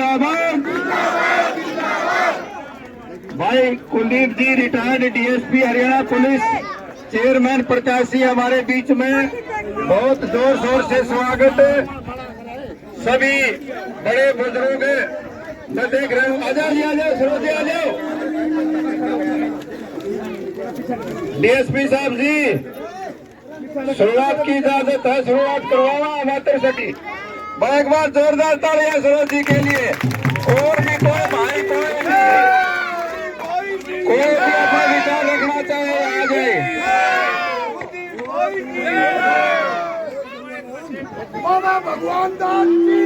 जिंदाबाद। भाई Kuldeep ji retired DSP Haryana police chairman प्रत्याशी हमारे बीच में, बहुत जोर शोर से स्वागत। सभी बड़े बुजुर्ग मैं देख रहे हूँ, आ जाओ सरोज जी, आ जाओ। डीएसपी साहब जी, शुरुआत की इजाजत है, शुरुआत करवाओ मात्र सटी। एक बार जोरदार तालियां सरोज जी के लिए। और भी कोई भाई कोई भी अपना विचार रखना चाहे आ जाए। बाबा भगवान दास की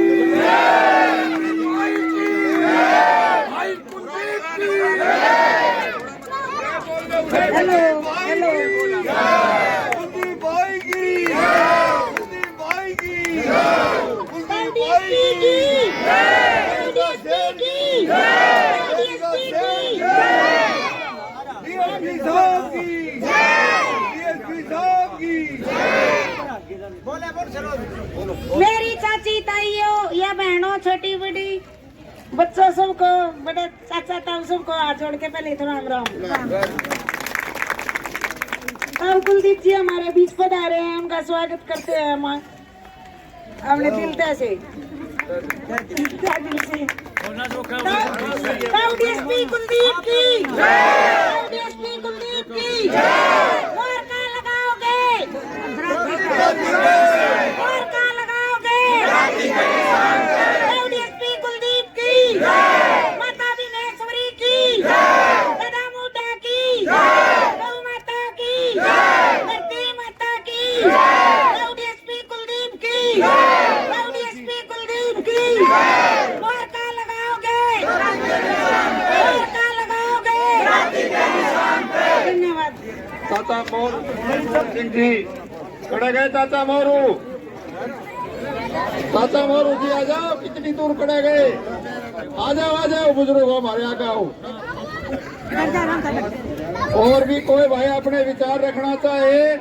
भाई कुलदीप की। हेलो हेलो कुलदीप भाई की, कुलदीप भाई की, कुलदीप भाई की, डीएसपी साहब की, डीएसपी साहब की। मेरी चाची ताइयों या बहनों, छोटी बड़ी बच्चों सबको, बड़े चाचा ताऊ सबको हाथ जोड़ के पहले तो राम राम। अब कुलदीप जी हमारे बीच पधारे हैं, उनका स्वागत करते हैं हम अपने दिल से। डीएसपी कुलदीप की, डीएसपी कुलदीप की। और कहाँ लगाओगे, और कहाँ लगाओगे? डीएसपी कुलदीप की, माता विनेश्वरी की, दादा मुद्दा की, गौ माता की, धरती माता की, डीएसपी कुलदीप की, डीएसपी कुलदीप की। और कहाँ लगाओगे, और कहाँ लगाओगे? धन्यवाद। चाचा मोरू सिंह जी खड़े गए। चाचा मोरू जी आ जाओ, कितनी दूर खड़े गए? आ जाओ बुजुर्ग हमारे आगे आओ। और भी कोई भाई अपने विचार रखना चाहे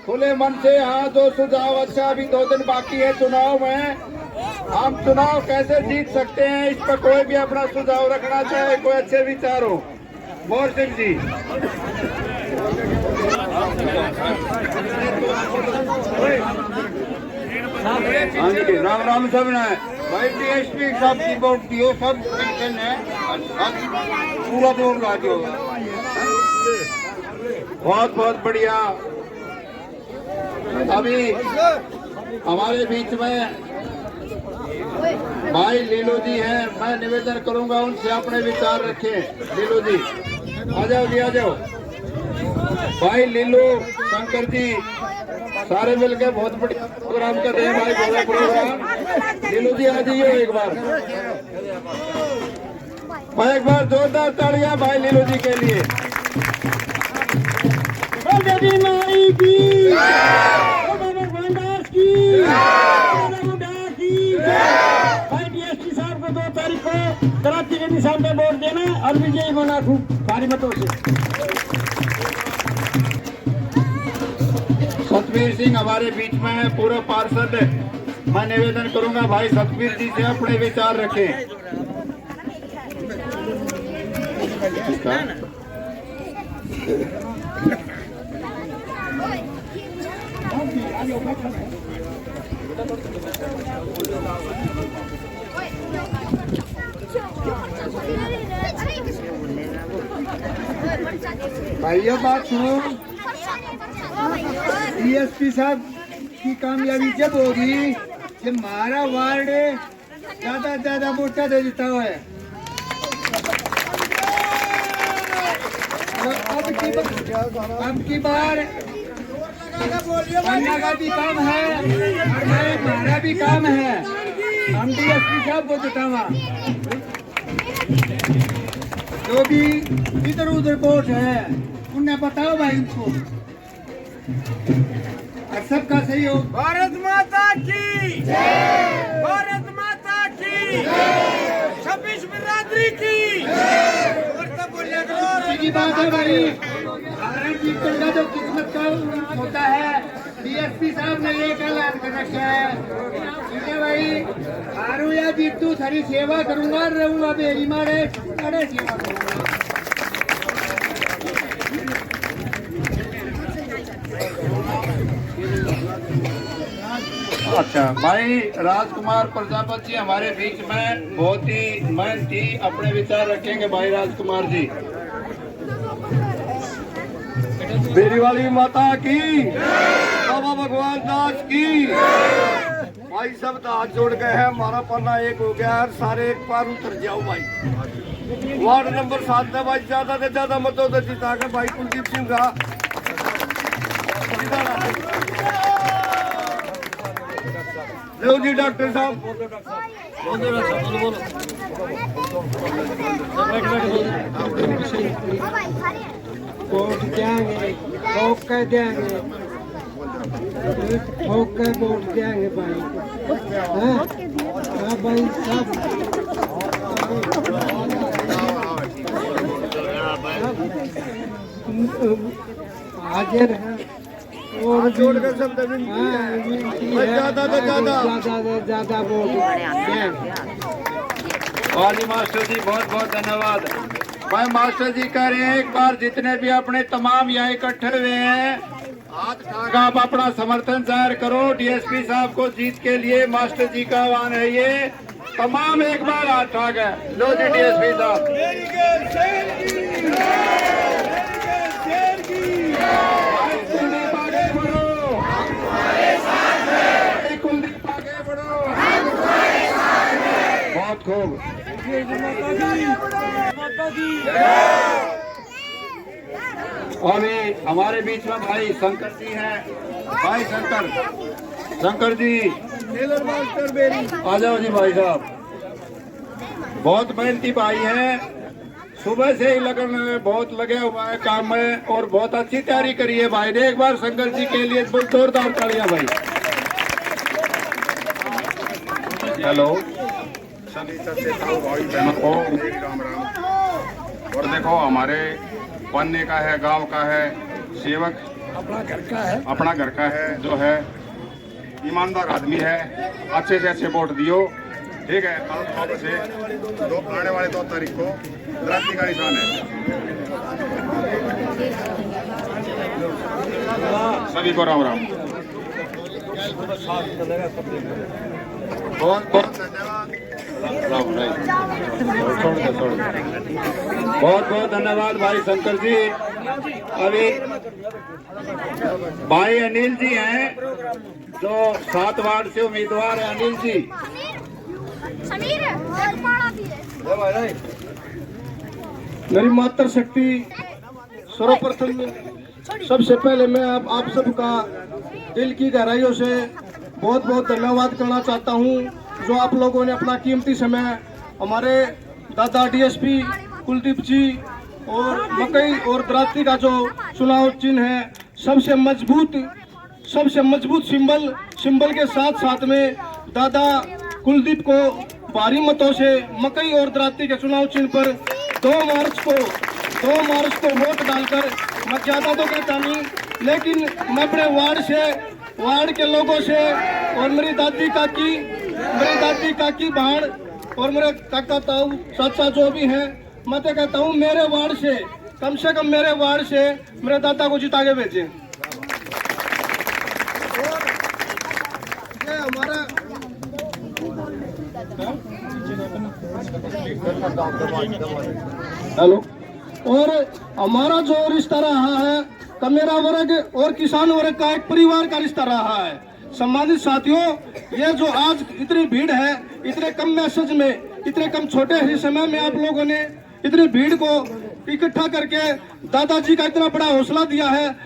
खुले मन से। हाँ, जो सुझाव अच्छा, अभी 2 दिन बाकी है चुनाव में, हम चुनाव कैसे जीत सकते हैं, इस पर कोई भी अपना सुझाव रखना चाहे, कोई अच्छे विचार हो। मोर सिंह जी हाँ जी, राम राम सब ने भाई। डीएसपी साहब की वोट दियो, सब टेंशन है, पूरा जोर ला दियो। बहुत बहुत बढ़िया। अभी हमारे बीच में भाई लीलो जी हैं, मैं निवेदन करूंगा उनसे अपने विचार रखें। लीलो जी आ जाओ जी, आ जाओ। भाई लीलो शंकर जी सारे मिलकर बहुत बढ़िया प्रोग्राम कर रहे हैं भाई, बड़ा प्रोग्राम। लीलो जी आ जाइए एक बार। मैं एक बार जोरदार तालियां भाई लीलो जी के लिए। माई की, भगवान दास की, भाई डीएसपी साहब को 2 तारीख को कराची के निशान पे वोट देना और विजयी होना खूब भारी मतों से। सतवीर सिंह हमारे बीच में है, पूरा पार्षद। मैं निवेदन करूंगा भाई सतवीर जी से अपने विचार रखें। भाइयों बात सुनो, डीएसपी साहब की कामयाबी जब होगी जब हमारा वार्ड ज्यादा वोटा दे देता है। अब की बार अन्ना का भी काम है और हमारा भी काम है, हम डीएसपी साहब को जितावा। जो भी इधर उधर वोट है उन्हें बताओ भाई उनको, और सबका सहयोग। भारत माता की जय, भारत माता की जय, 26 बिरादरी की। और सब बोलिए सीधी बात है भाई, हमारे जीतने का जो किस्मत का होता है, डीएसपी साहब ने ये ऐलान कर रखा है। ठीक है भाई, हारू या जीतू थारी सेवा करूंगा रहूंगा बेरी मारे अरे सेवा करूंगा। अच्छा भाई राजकुमार प्रजापति जी हमारे बीच में बहुत ही मेहनती अपने विचार रखेंगे। भाई राजकुमार जी, मेरी वाली माता की, बाबा भगवान दास की। भाई सब हाथ जोड़ गए हैं, हमारा पन्ना एक हो गया है, सारे एक पार उतर जाओ भाई। वार्ड नंबर 7 में भाई ज्यादा से ज्यादा मतों से जिता कर भाई कुलदीप सिंह का लो जी। डॉक्टर साहब वोट देंगे, ठोक के देंगे, ठोक के वोट देंगे भाई। हाँ भाई सब हाजिर है और जोड़ कर सब ज्यादा से ज्यादा वोट देंगे। वाली मास्टर जी बहुत बहुत धन्यवाद। भाई मास्टर जी कह रहे हैं एक बार जितने भी अपने तमाम यहाँ इकट्ठे हुए हैं हाथ उठाकर आप अपना समर्थन जाहिर करो। डीएसपी साहब को जीत के लिए मास्टर जी का आह्वान है, ये तमाम एक बार हाथ उठा गए। लो जी डीएसपी साहब। कुलदीप आगे बढ़ो, कुलदीप आगे बढ़ो। बहुत खूब। अभी हमारे बीच में भाई शंकर जी हैं। भाई शंकर जी आ जाओ जी। भाई साहब बहुत मेहनती भाई हैं, सुबह से ही लगन बहुत लगे हुआ है काम में और बहुत अच्छी तैयारी करी है भाई ने। एक बार शंकर जी के लिए जोरदार तालियां भाई। हेलो सभी सचेताओं भाई बहनों को मेरी राम राम। और देखो हमारे पन्ने का है, गांव का है, सेवक अपना घर का है, जो है ईमानदार आदमी है, अच्छे से अच्छे वोट दियो। ठीक है, कल से आने वाले 2 तारीख को क्रांति का निशान है। सभी को राम राम। बहुत बहुत धन्यवाद। बहुत बहुत धन्यवाद भाई शंकर जी। अभी भाई अनिल जी हैं जो 7 वार्ड से उम्मीदवार है। अनिल जी मेरी मातृशक्ति सर्वप्रथम सबसे पहले मैं आप सबका दिल की गहराइयों से बहुत बहुत धन्यवाद करना चाहता हूं, जो आप लोगों ने अपना कीमती समय हमारे दादा डीएसपी कुलदीप जी और मकई और द्राती का जो चुनाव चिन्ह है सबसे मजबूत सिंबल के साथ में दादा कुलदीप को भारी मतों से मकई और द्राती के चुनाव चिन्ह पर 2 मार्च को वोट डालकर, मैं ज्यादा तो कहता नहीं लेकिन मैं अपने वार्ड के लोगों से और मेरी दादी काकी बहन और मेरे काका ताऊ चाचा जो भी हैं, मैं तो कहता हूँ मेरे वार्ड से कम से कम मेरे दादा को जिता के भेजें। ये हमारा हेलो और हमारा जो रिश्ता रहा है कमेरा वर्ग और किसान वर्ग का एक परिवार का रिश्ता रहा है। सम्मानित साथियों, ये जो आज इतनी भीड़ है, इतने कम मैसेज में, इतने कम छोटे ही समय में आप लोगों ने इतनी भीड़ को इकट्ठा करके दादाजी का इतना बड़ा हौसला दिया है,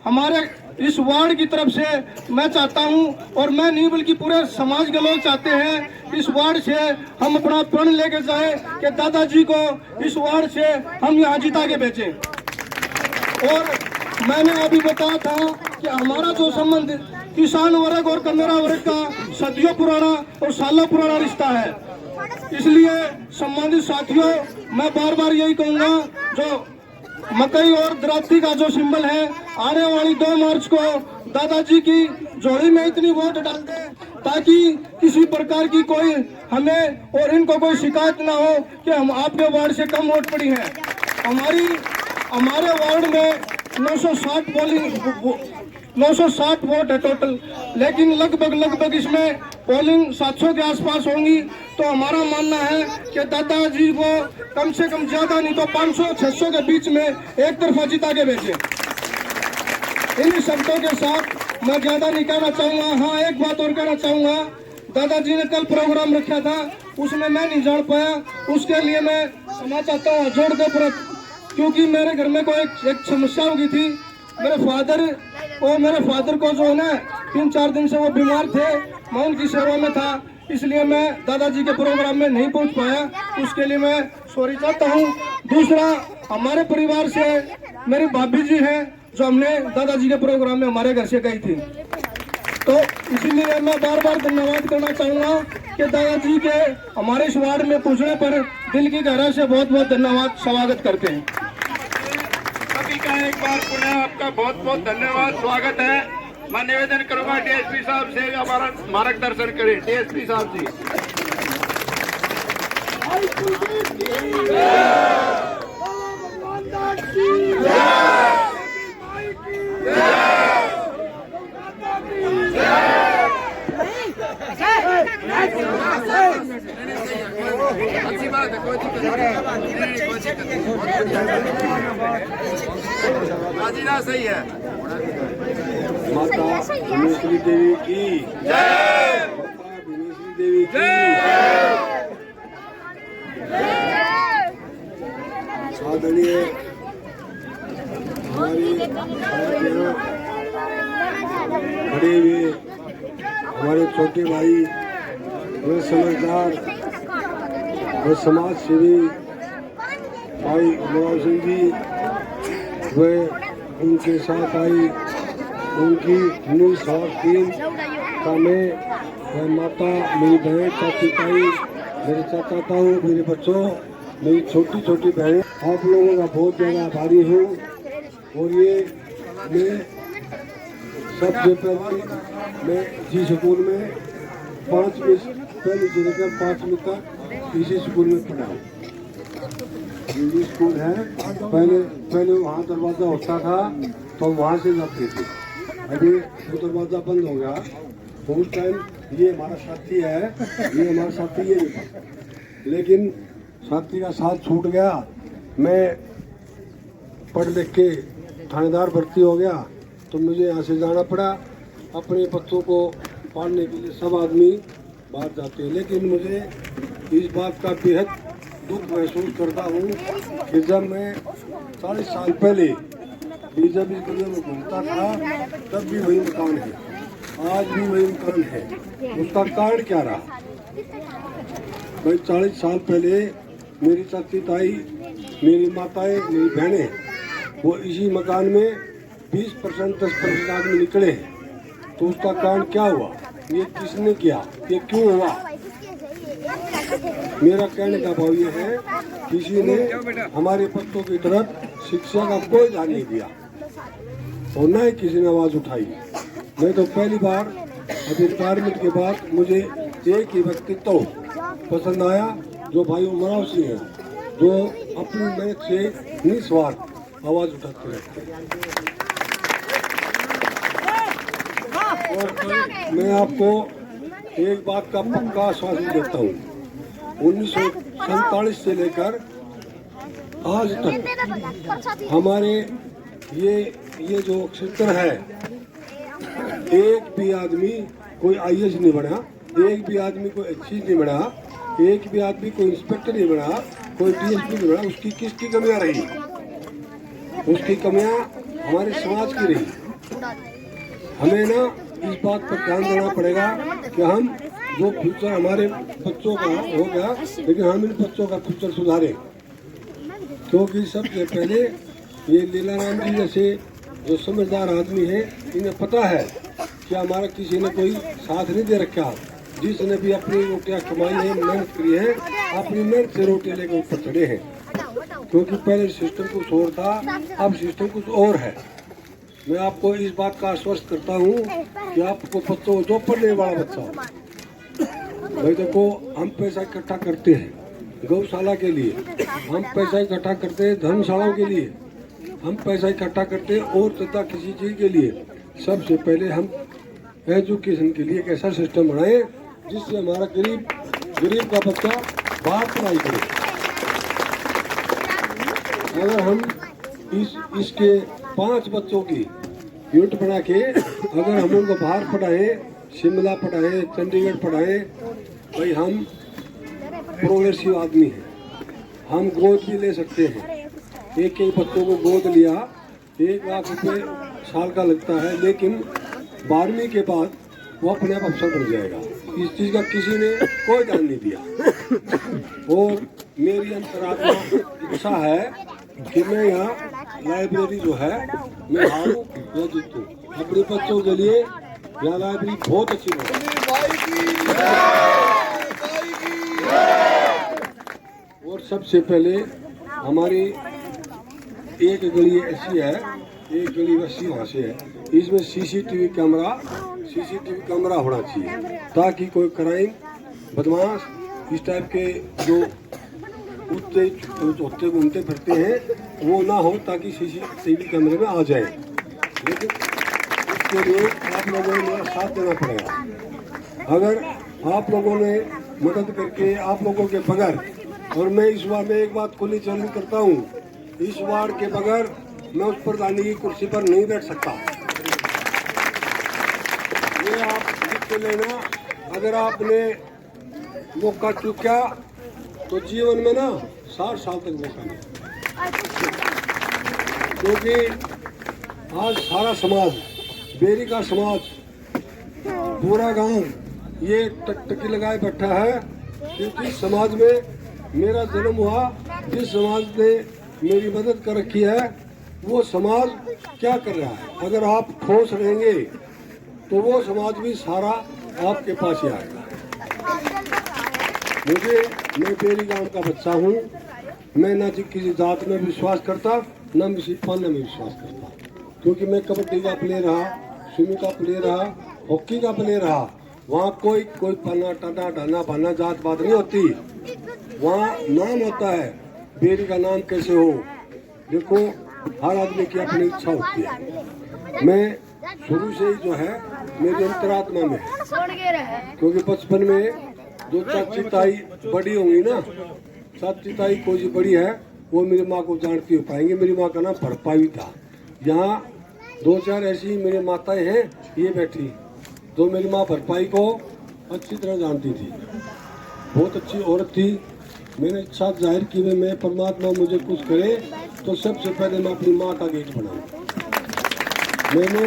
हमारे इस वार्ड की तरफ से मैं चाहता हूं और मैं नहीं बल्कि पूरे समाज के लोग चाहते हैं इस वार्ड से हम अपना प्रण लेके जाए कि दादाजी को इस वार्ड से हम यहाँ जिता के भेजें। और मैंने अभी बताया था कि हमारा जो संबंध किसान वर्ग और कमेरा वर्ग का सदियों पुराना और सालों पुराना रिश्ता है। इसलिए सम्मानित साथियों, मैं बार बार यही कहूंगा, जो मकई और द्राती का जो सिंबल है, आने वाली 2 मार्च को दादाजी की जोड़ी में इतनी वोट डाल दे ताकि किसी प्रकार की कोई हमें और इनको कोई शिकायत ना हो कि हम आपके वार्ड से कम वोट पड़ी है। हमारे वार्ड में 960 वोट है टोटल, लेकिन लगभग इसमें पोलिंग 700 के आसपास होंगी। तो हमारा मानना है कि दादाजी को कम से कम ज्यादा नहीं तो 500-600 के बीच में एक तरफा जिता के भेजें। इन शब्दों के साथ मैं ज्यादा नहीं कहना चाहूंगा। हाँ, एक बात और कहना चाहूंगा, दादाजी ने कल प्रोग्राम रखा था, उसमें मैं नहीं जान पाया, उसके लिए मैं क्षमा चाहता हूँ जोड़ के प्रत, क्योंकि मेरे घर में कोई एक समस्या हो गई थी। मेरे फादर को जो है ना 3-4 दिन से वो बीमार थे, मैं उनकी सेवा में था, इसलिए मैं दादाजी के प्रोग्राम में नहीं पहुंच पाया। उसके लिए मैं सॉरी चाहता हूं। दूसरा, हमारे परिवार से मेरी भाभी जी हैं जो हमने दादाजी के प्रोग्राम में हमारे घर से गई थी, तो इसीलिए मैं बार धन्यवाद करना चाहूंगा कि दादाजी के हमारे इस वार्ड में पहुंचने पर दिल की गहराई से बहुत धन्यवाद स्वागत करते हैं। सभी का एक बार पुनः आपका बहुत धन्यवाद, स्वागत है। मैं निवेदन करूंगा डीएसपी साहब से हमारा मार्गदर्शन करें। डीएसपी साहब जी। सही है। माता भुवनेश्वरी देवी की जय। माता भुवनेश्वरी देवी की आदरणीय हमारी खड़े हुए हमारे छोटे भाई, वे समझदार, वे समाज सेवी भाई नवाब सिंह जी, वे उनके साथ आई, उनकी निस्वार्थ टीम का मैं माता, मेरी बहन, चाची ताई, मेरे चाचा ताऊ, मेरे बच्चों, मेरी छोटी बहन, आप लोगों का बहुत ज़्यादा आभारी हूँ। और ये मैं सबसे पहले मैं इसी स्कूल में 5वीं पहले से लेकर 5वीं तक इसी स्कूल में पढ़ा हूँ। इंग्लिश स्कूल है। पहले वहाँ दरवाज़ा होता था तो वहाँ से जाते थे, अभी वो दरवाज़ा बंद हो गया। तो उस टाइम ये हमारा साथी है, ये हमारा साथी ये नहीं था, लेकिन साथी का साथ छूट गया। मैं पढ़ लिख के थानेदार भर्ती हो गया तो मुझे यहाँ से जाना पड़ा। अपने बच्चों को पालने के लिए सब आदमी बाहर जाते हैं, लेकिन मुझे इस बात का बेहद दुख महसूस करता हूँ कि जब मैं 40 साल पहले जब इस दुनिया में घूमता था तब भी वही मकान है, आज भी वही मकान है। उसका कारण क्या रहा? भाई 40 साल पहले मेरी चाची ताई, मेरी माताएं, मेरी बहनें, वो इसी मकान में 20% 10% आदमी निकले हैं। तो उसका कारण क्या हुआ? ये किसने किया? ये क्यों हुआ? मेरा कहने का भाव ये है, किसी ने हमारे बच्चों की तरफ शिक्षा का कोई ध्यान नहीं दिया और न ही किसी ने आवाज उठाई। मैं तो पहली बार अभी रिटायरमेंट के बाद मुझे एक ही व्यक्तित्व पसंद आया जो भाई उमराव सिंह है, जो अपनी मेहनत से निस्वार्थ आवाज उठाते रहते हैं। और मैं आपको एक बात का पक्का आश्वासन देता हूँ, 1947 से लेकर आज तक हमारे ये जो क्षेत्र है, एक भी आदमी कोई IAS नहीं बना, एक भी आदमी कोई एक्सीज नहीं बना, एक भी आदमी कोई इंस्पेक्टर नहीं बना, कोई DSP नहीं बना। उसकी किसकी कमियां रही? उसकी कमियां हमारे समाज की रही। हमें ना इस बात पर ध्यान देना पड़ेगा कि हम जो फ्यूचर हमारे बच्चों का हो गया, लेकिन हम इन बच्चों का फ्यूचर सुधारें। क्योंकि सबसे पहले ये लीलाराम जी जैसे जो समझदार आदमी है, इन्हें पता है कि हमारा किसी ने कोई साथ नहीं दे रखा। जिसने भी अपनी रोटियां कमाई है, मेहनत करी है, अपनी मेहनत से रोटी लेकर ऊपर चढ़े हैं। क्योंकि पहले सिस्टम कुछ और था, अब सिस्टम कुछ और है। मैं आपको इस बात का आश्वस्त करता हूँ कि आपको बच्चों जो पढ़ने वाला बच्चा भाई देखो, हम पैसा इकट्ठा करते हैं गौशाला के लिए, हम पैसा इकट्ठा करते हैं धर्मशालाओं के लिए, हम पैसा इकट्ठा करते हैं और तथा किसी चीज़ के लिए। सबसे पहले हम एजुकेशन के लिए एक ऐसा सिस्टम बनाए जिससे हमारा गरीब का बच्चा बाहर पढ़ाई करे। अगर हम इसके 5 बच्चों की यूनिट बना के अगर हम उनको बाहर पढ़ाएं, शिमला पढ़ाएं, चंडीगढ़ पढ़ाएं, भाई हम प्रोग्रेसिव आदमी हैं, हम गोद भी ले सकते हैं। एक बच्चों को गोद लिया 1 लाख रुपए साल का लगता है, लेकिन 12वीं के बाद वो अपने आप अफसर बन जाएगा। इस चीज़ का किसी ने कोई ध्यान नहीं दिया। और मेरी अंतरात्मा इच्छा है कि मैं यहाँ लाइब्रेरी जो है मैं हारूं या जीतूं, अपने बच्चों के लिए यहाँ लाइब्रेरी बहुत अच्छी बनी। और सबसे पहले हमारी एक गली ऐसी है, एक गली वैसी वहाँ से है, इसमें सीसीटीवी कैमरा होना चाहिए ताकि कोई क्राइम, बदमाश इस टाइप के जो होते घूमते फिरते हैं वो ना हो, ताकि सीसीटीवी कैमरे में आ जाए। लेकिन इसके लिए आप लोगों ने मेरा साथ देना पड़ेगा। अगर आप लोगों ने मदद करके, आप लोगों के बगैर, और मैं इस बार में एक बात खुली चैलेंज करता हूँ, इस बार के बगैर मैं उस प्रधानी की कुर्सी पर नहीं बैठ सकता। ये आप लिख के लेना, अगर आपने मौका चूका तो जीवन में ना 60 साल तक मौका नहीं, क्योंकि आज सारा समाज, बेरी का समाज, पूरा गांव ये टकटकी लगाए बैठा है, क्योंकि समाज में मेरा जन्म हुआ, जिस समाज ने मेरी मदद कर रखी है वो समाज क्या कर रहा है। अगर आप ठोस रहेंगे तो वो समाज भी सारा आपके पास ही आएगा। मैं बेरी गांव का बच्चा हूँ, मैं ना किसी जात में विश्वास करता, ना किसी पाने में विश्वास करता, क्योंकि मैं कबड्डी का प्लेयर रहा, स्विमिंग का प्लेयर रहा, हॉकी का प्लेयर रहा। वहाँ कोई पन्ना टाटा डाना बाना जात बात नहीं होती, वहाँ नाम होता है। बेरी का नाम कैसे हो, देखो हर आदमी की अपनी इच्छा होती है। मैं शुरू से ही जो है मेरी अंतरात्मा में, क्योंकि बचपन में जो चाची ताई बड़ी होंगी ना, चाची ताई कोई सी बड़ी है वो मेरी माँ को जानती हो पाएंगे। मेरी माँ का नाम भरपाई था। यहाँ 2-4 ऐसी मेरी माताएं हैं ये बैठी, जो मेरी माँ भरपाई को अच्छी तरह जानती थी, बहुत अच्छी औरत थी। मैंने इच्छा जाहिर की मैं परमात्मा मुझे कुछ करे तो सबसे पहले मैं अपनी माँ का गेट बनाऊं। मैंने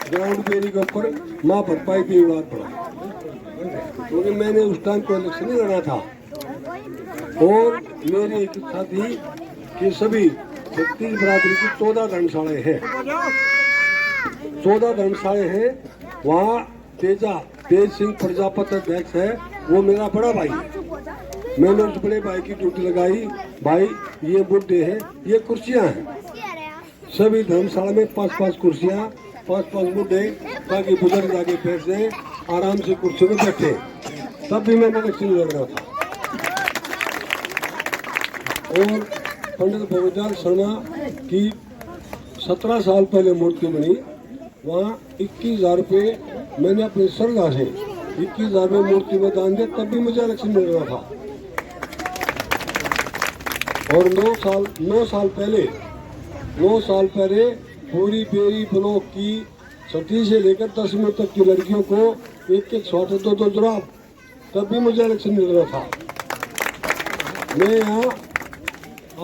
ग्राउंड बेरी के ऊपर माँ भरपाई की बात पढ़ा, क्योंकि मैंने उस टाइम कोई इलेक्शन नहीं लड़ा था। और मेरी एक इच्छा थी कि सभी 36 बरादरी की 14 धर्मशालाएं हैं, 14 धर्मशालाएं हैं। वहाँ तेज सिंह प्रजापति अध्यक्ष है, वो मेरा बड़ा भाई है। मैंने उस बड़े भाई की ड्यूटी लगाई, भाई ये बुड्ढे हैं, ये कुर्सियां हैं, सभी धर्मशाला में 5-5 कुर्सियां, 5-5 बुड्ढे, ताकि बुजुर्ग आगे बैठ जाए, आराम से कुर्सी में बैठे। तब भी मैंने इलेक्शन लड़ रहा था। और पंडित भगवतलाल शर्मा की 17 साल पहले मूर्ति बनी, वहाँ 21,000 रुपये मैंने अपनी श्रद्धा से 21,000 रुपये मूर्ति में दान दिया, तब भी मुझे इलेक्शन मिल रहा था। और 9 साल पहले पूरी बेरी ब्लॉक की 6वीं से लेकर 10वीं तक की लड़कियों को एक स्वेटर 2 जुराब, तब भी मुझे इलेक्शन मिल रहा था। मैं यहाँ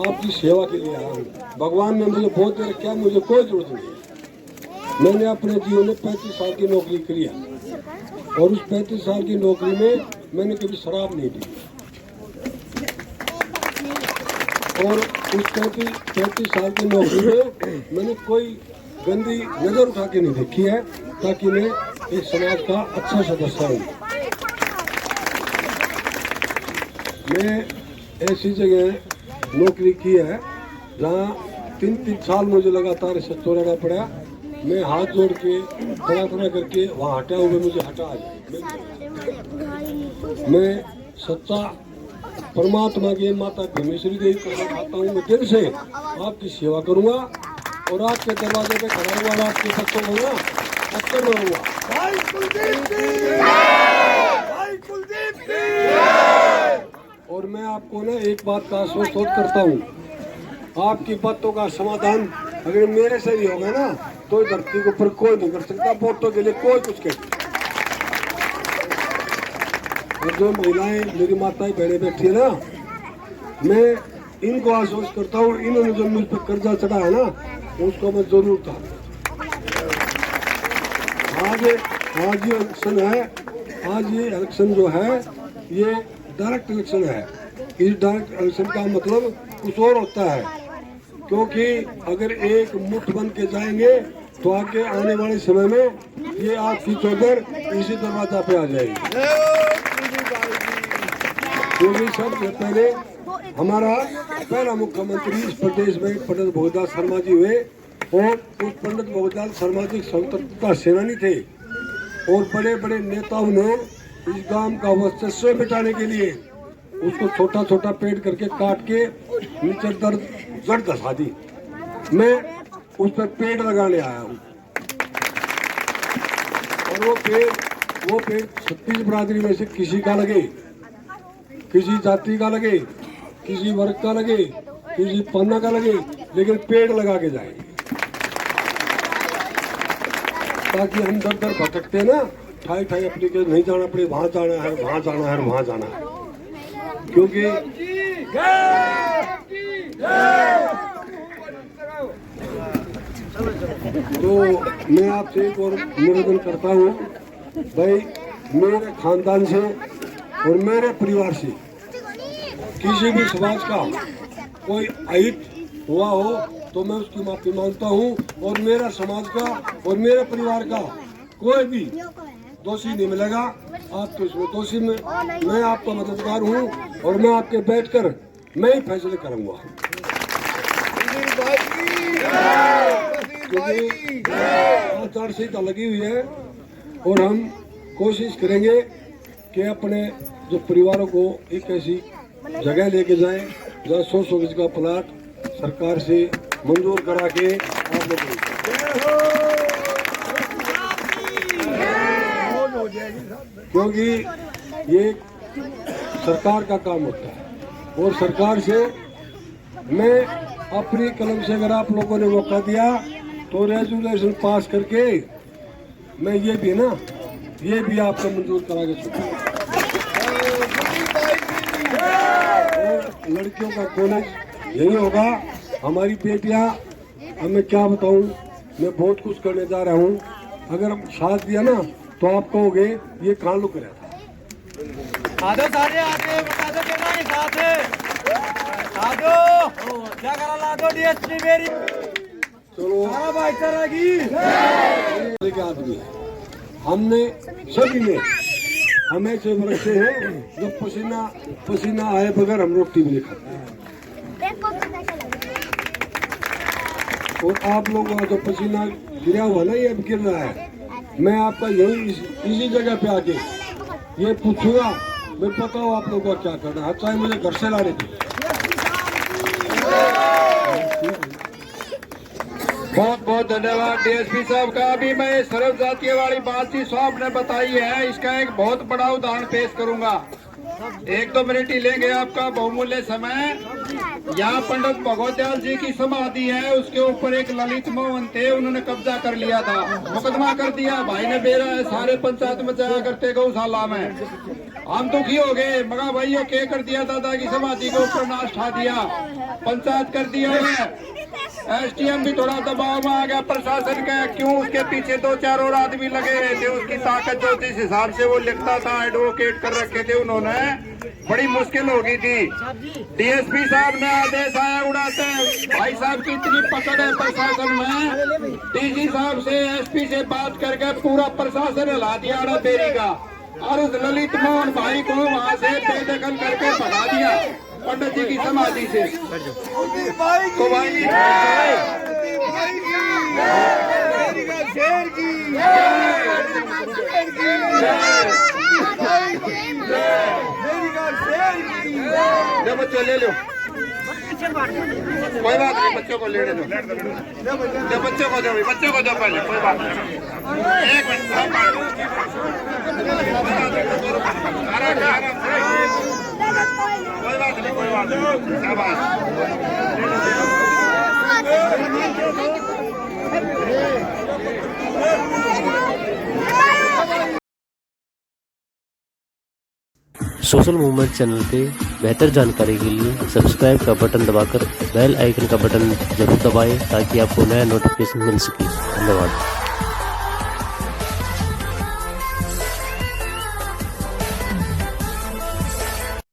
आपकी सेवा के लिए आया हूँ। भगवान ने मुझे बहुत देर किया, मुझे कोई जरूरत नहीं है। मैंने अपने जीवन में 35 साल की नौकरी की है, और उस 35 साल की नौकरी में मैंने कभी शराब नहीं पी, और उस 35 साल की नौकरी में मैंने कोई गंदी नजर उठा के नहीं देखी है, ताकि मैं एक समाज का अच्छा सदस्य हूँ। मैं ऐसी जगह नौकरी की है जहाँ 3 साल मुझे लगातार रिश्वत रहना पड़ा। मैं हाथ जोड़ के थोड़ा करके वहाँ हटा हुए मुझे हटा आ जाए। मैं सच्चा परमात्मा की माता भीमेश्वरी देवी कसम खाता हूँ, मैं दिल से आपकी सेवा करूँगा और आपके दरवाजे पे खड़ा हुआ आपके बच्चों को ना अक्सर रहूँगा। भाई कुलदीप की, भाई कुलदीप की। और मैं आपको ना एक बात का आश्वस्त करता हूँ, आपकी बातों का समाधान अगर मेरे से ही होगा ना तो धरती के ऊपर कोई नहीं कर सकता। वोटों के लिए कोई कुछ कहे। और जो महिलाएं मेरी माताएं बहनें बैठी है ना, मैं इनको आश्वस्त करता हूँ, इन्होंने जो मुझ पर कर्जा चढ़ा है ना उसको मैं जरूर था। आज ये इलेक्शन है, आज ये इलेक्शन जो है ये डायरेक्ट इलेक्शन है। इस डायरेक्ट इलेक्शन का मतलब कुछ और होता है, क्योंकि अगर एक मुठ बन के जाएंगे तो आगे आने वाले समय में ये आपकी चौधर इसी दरवाजा पे आ जाएगी। क्योंकि सबसे पहले हमारा पहला मुख्यमंत्री इस प्रदेश में पंडित भोगदास शर्मा जी हुए और उस पंडित भोगदास शर्मा जी स्वतंत्रता सेनानी थे और बड़े बड़े नेताओं ने इस गांव का वर्चस्व मिटाने के लिए उसको छोटा छोटा पेड़ करके काट के नीचे जड़ धसा दी। मैं उस पर पेड़ लगाने आया हूँ और वो पेड़ 36 बिरादरी में से किसी का लगे, किसी जाति का लगे, किसी वर्ग का लगे, किसी पन्ना का लगे, लेकिन पेड़ लगा के जाएंगे ताकि हम दर दर भटकते ना ठाई ठाई अपनी के नहीं जाना पड़े, वहां जाना है, वहां जाना है, वहां जाना है। क्योंकि तो मैं आपसे एक और निवेदन करता हूँ भाई, मेरे खानदान से और मेरे परिवार से किसी भी समाज का कोई अहित हुआ हो तो मैं उसकी माफी मांगता हूँ और मेरा समाज का और मेरे परिवार का कोई भी दोषी नहीं मिलेगा आपके उसमें दोषी में। मैं आपका मददगार हूँ और मैं आपके बैठकर मैं ही फैसले करूँगा। क्योंकि आचार संहिता लगी हुई है और हम कोशिश करेंगे कि अपने जो परिवारों को एक ऐसी जगह लेके जाएं जहाँ 100 गज का प्लाट सरकार से मंजूर करा के आप लोग, क्योंकि ये सरकार का काम होता है और सरकार से मैं अपनी कलम से अगर आप लोगों ने मौका दिया तो रेजोल्यूशन पास करके मैं ये भी आपको मंजूर करा के छूटूंगा। और लड़कियों का कॉलेज यही होगा। हमारी बेटियां, अब मैं क्या बताऊं, मैं बहुत कुछ करने जा रहा हूं। अगर हम साथ दिया ना तो आप कहोगे ये कहाँ लुक रहा था। आदो सारे आगे बता दो कितना के साथ है। आदो क्या करा लादो डीएसपी मेरी चलो भाईचारा की आदमी हमने सभी ने हमें से रखे हैं जो पसीना आए बगैर हम रोटी भी नहीं खाते। और आप लोगों का जो पसीना गिरा हुआ ना, ये अब गिर रहा है, मैं आपका यही इसी जगह पे आके ये पूछूंगा, मैं बताओ आप लोगों को क्या करना है, चाहे मुझे घर से लाने थे। बहुत बहुत धन्यवाद डीएसपी साहब का। अभी मैं सर्व जातीय वाली बात जी साहब ने बताई है, इसका एक बहुत बड़ा उदाहरण पेश करूंगा। 1-2 मिनट ही लेंगे आपका बहुमूल्य समय। यहाँ पंडित भगवदयाल जी की समाधि है, उसके ऊपर एक ललित मोहन थे, उन्होंने कब्जा कर लिया था, मुकदमा कर दिया। भाई ने बेरा है, सारे पंचायत में जाया करते गौशाला में। हम दुखी हो गए, मगा भाइयों के कर दिया, दादा की समाधि के ऊपर नाश ठा दिया, पंचायत कर दिया है। एसडीएम भी थोड़ा दबाव में आ गया प्रशासन का, क्यों उसके पीछे 2-4 और आदमी लगे हुए थे। उसकी ताकत जो जिस हिसाब से वो लिखता था, एडवोकेट कर रखे थे उन्होंने, बड़ी मुश्किल हो गई थी। डीएसपी साहब ने आदेश आया उड़ाते, भाई साहब की इतनी पकड़ है प्रशासन में, डीजी साहब से एसपी से बात करके पूरा प्रशासन हिला दिया बेरी का, और उस ललित मोहन भाई को वहाँ से बेदखल करके भगा दिया पंडित जी की समाधि से। तो भाई शेर की ले बच्चों ले लो, कोई बात नहीं, बच्चों को लेने दो, ले बच्चों को दो, बच्चों को दो पहले, कोई बात नहीं, एक मिनट, आराम से, कोई बात नहीं, कोई बात नहीं, शाबाश। सोशल मूवमेंट चैनल पे बेहतर जानकारी के लिए सब्सक्राइब का बटन दबाकर बेल आइकन का बटन जरूर दबाएं ताकि आपको नया नोटिफिकेशन मिल सके। धन्यवाद।